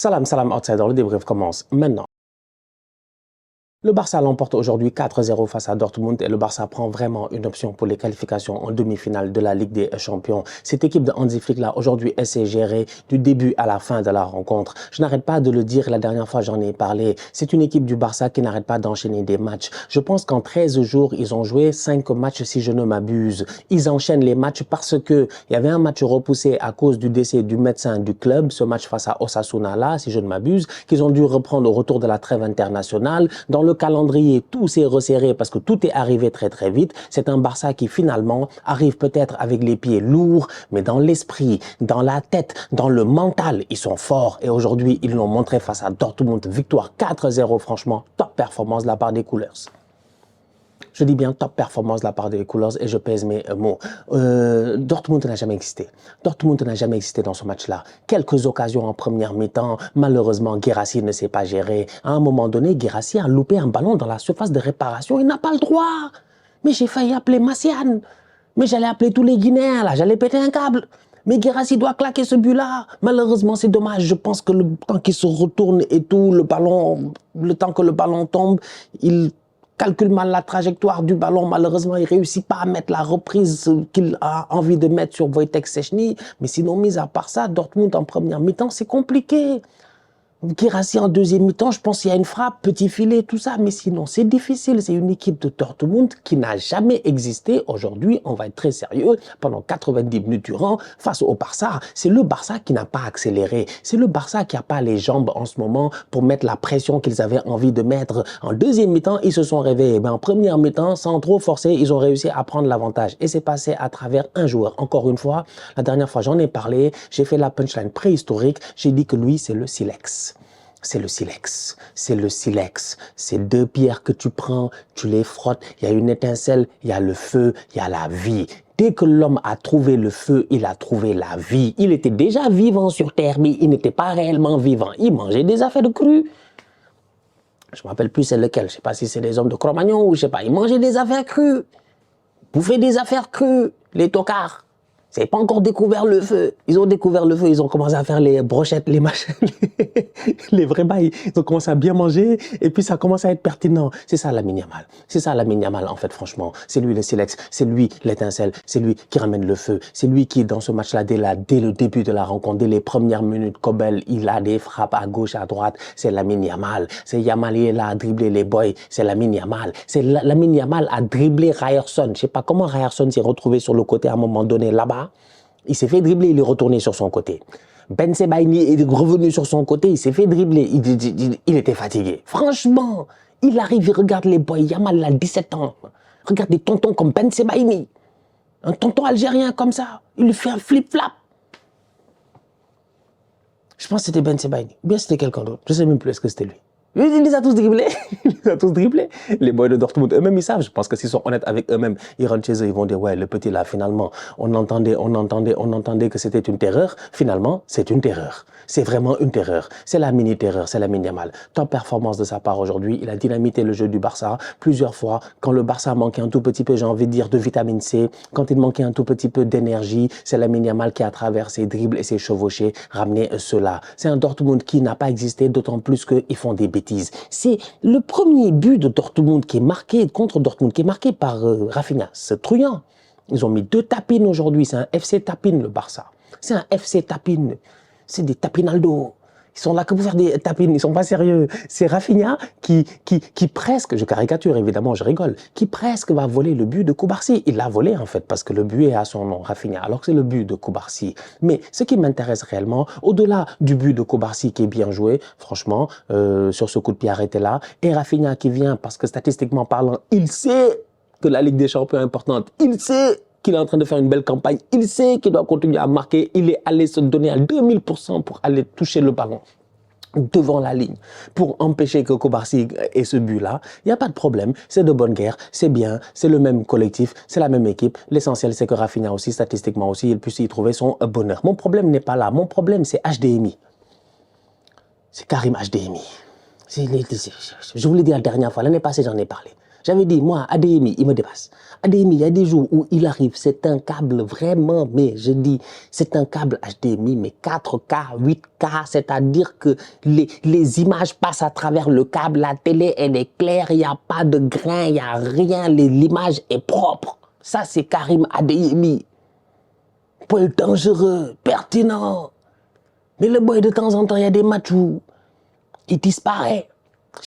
Salam, salam outsider, le débrief commence maintenant. Le Barça l'emporte aujourd'hui 4-0 face à Dortmund et le Barça prend vraiment une option pour les qualifications en demi-finale de la Ligue des Champions. Cette équipe de Hansi Flick là aujourd'hui elle s'est gérée du début à la fin de la rencontre. Je n'arrête pas de le dire, la dernière fois j'en ai parlé. C'est une équipe du Barça qui n'arrête pas d'enchaîner des matchs. Je pense qu'en 13 jours ils ont joué 5 matchs si je ne m'abuse. Ils enchaînent les matchs parce que il y avait un match repoussé à cause du décès du médecin du club, ce match face à Osasuna là si je ne m'abuse, qu'ils ont dû reprendre au retour de la trêve internationale. Dans le calendrier, tout s'est resserré parce que tout est arrivé très très vite. C'est un Barça qui finalement arrive peut-être avec les pieds lourds, mais dans l'esprit, dans la tête, dans le mental, ils sont forts. Et aujourd'hui, ils l'ont montré face à Dortmund. Victoire 4-0, franchement, top performance de la part des Coolers. Je dis bien top performance de la part des Coolers et je pèse mes mots. Dortmund n'a jamais existé. Dortmund n'a jamais existé dans ce match-là. Quelques occasions en première mi-temps. Malheureusement, Guirassy ne s'est pas géré. À un moment donné, Guirassy a loupé un ballon dans la surface de réparation. Il n'a pas le droit. Mais j'ai failli appeler Massiane. Mais j'allais appeler tous les Guinéens, là. J'allais péter un câble. Mais Guirassy doit claquer ce but-là. Malheureusement, c'est dommage. Je pense que le temps qu'il se retourne et tout, le temps que le ballon tombe, il calcule mal la trajectoire du ballon. Malheureusement, il ne réussit pas à mettre la reprise qu'il a envie de mettre sur Wojtek Szczęsny. Mais sinon, mis à part ça, Dortmund en première mi-temps, c'est compliqué. Guirassy en deuxième mi-temps, je pense qu'il y a une frappe, petit filet, tout ça. Mais sinon, c'est difficile. C'est une équipe de Dortmund qui n'a jamais existé. Aujourd'hui, on va être très sérieux. Pendant 90 minutes durant, face au Barça, c'est le Barça qui n'a pas accéléré. C'est le Barça qui n'a pas les jambes en ce moment pour mettre la pression qu'ils avaient envie de mettre. En deuxième mi-temps, ils se sont réveillés. Mais en première mi-temps, sans trop forcer, ils ont réussi à prendre l'avantage. Et c'est passé à travers un joueur. Encore une fois, la dernière fois, j'en ai parlé. J'ai fait la punchline préhistorique. J'ai dit que lui, c'est le silex. C'est le silex, c'est le silex. C'est deux pierres que tu prends, tu les frottes, il y a une étincelle, il y a le feu, il y a la vie. Dès que l'homme a trouvé le feu, il a trouvé la vie. Il était déjà vivant sur Terre, mais il n'était pas réellement vivant. Il mangeait des affaires de crues. Je ne me rappelle plus c'est lequel, je ne sais pas si c'est les hommes de Cro-Magnon ou je ne sais pas. Il mangeait des affaires crues. Bouffaient des affaires crues, les tocards. Ils n'avaient pas encore découvert le feu. Ils ont découvert le feu, ils ont commencé à faire les brochettes, les machins, les vrais bails. Ils ont commencé à bien manger et puis ça commence à être pertinent. C'est ça Lamine Yamal. C'est ça Lamine Yamal en fait franchement. C'est lui le silex, c'est lui l'étincelle, c'est lui qui ramène le feu. C'est lui qui dans ce match-là, dès le début de la rencontre, dès les premières minutes, Kobel, il a des frappes à gauche, à droite. C'est Lamine Yamal. C'est Yamal, il est là à dribbler les boys. C'est Lamine Yamal. C'est Lamine Yamal à dribbler Ryerson. Je sais pas comment Ryerson s'est retrouvé sur le côté à un moment donné là-bas. Il s'est fait dribbler, il est retourné sur son côté. Ben Sebaini est revenu sur son côté, il s'est fait dribbler, il était fatigué. Franchement, il arrive, il regarde les boys, Yamal il a 17 ans. Regarde des tontons comme Ben Sebaini. Un tonton algérien comme ça, il lui fait un flip-flap. Je pense que c'était Ben Sebaini, ou bien c'était quelqu'un d'autre, je ne sais même plus est-ce que c'était lui. Il les a tous dribblés, il les a tous dribblés. Les boys de Dortmund eux-mêmes, ils savent. Je pense que s'ils sont honnêtes avec eux-mêmes, ils rentrent chez eux, ils vont dire, ouais, le petit là, finalement, on entendait que c'était une terreur. Finalement, c'est une terreur. C'est vraiment une terreur. C'est la mini-terreur, c'est la mini-Yamal. Top performance de sa part aujourd'hui. Il a dynamité le jeu du Barça plusieurs fois. Quand le Barça manquait un tout petit peu, j'ai envie de dire, de vitamine C, quand il manquait un tout petit peu d'énergie, c'est la mini-Yamal qui, à travers ses dribbles et ses chevauchés, ramenait cela. C'est un Dortmund qui n'a pas existé, d'autant plus qu'ils font des bêtises. C'est le premier but de Dortmund qui est marqué, contre Dortmund, qui est marqué par Rafinha. C'est truand. Ils ont mis 2 tapines aujourd'hui. C'est un FC tapine, le Barça. C'est un FC tapine. C'est des tapinaldo. Ils sont là que pour faire des tapines, ils sont pas sérieux. C'est Rafinha qui presque, je caricature évidemment, je rigole, qui presque va voler le but de Koubarsi. Il l'a volé en fait parce que le but est à son nom, Rafinha, alors que c'est le but de Koubarsi. Mais ce qui m'intéresse réellement, au-delà du but de Koubarsi qui est bien joué, franchement, sur ce coup de pied arrêté là, et Rafinha qui vient parce que statistiquement parlant, il sait que la Ligue des Champions est importante, il sait qu'il est en train de faire une belle campagne, il sait qu'il doit continuer à marquer, il est allé se donner à 2000% pour aller toucher le ballon devant la ligne pour empêcher que Koubarsi ait ce but-là. Il n'y a pas de problème, c'est de bonne guerre, c'est bien, c'est le même collectif, c'est la même équipe. L'essentiel, c'est que Rafinha aussi, statistiquement aussi, il puisse y trouver son bonheur. Mon problème n'est pas là, mon problème, c'est HDMI. C'est Karim HDMI. Je vous l'ai dit la dernière fois, l'année passée, j'en ai parlé. J'avais dit, moi, ADMI, il me dépasse. ADMI, il y a des jours où il arrive, c'est un câble vraiment, mais je dis, c'est un câble HDMI, mais 4K, 8K, c'est-à-dire que les images passent à travers le câble, la télé, elle est claire, il n'y a pas de grain, il n'y a rien, l'image est propre. Ça, c'est Karim ADMI. Paul dangereux, pertinent. Mais le boy, de temps en temps, il y a des matchs où il disparaît.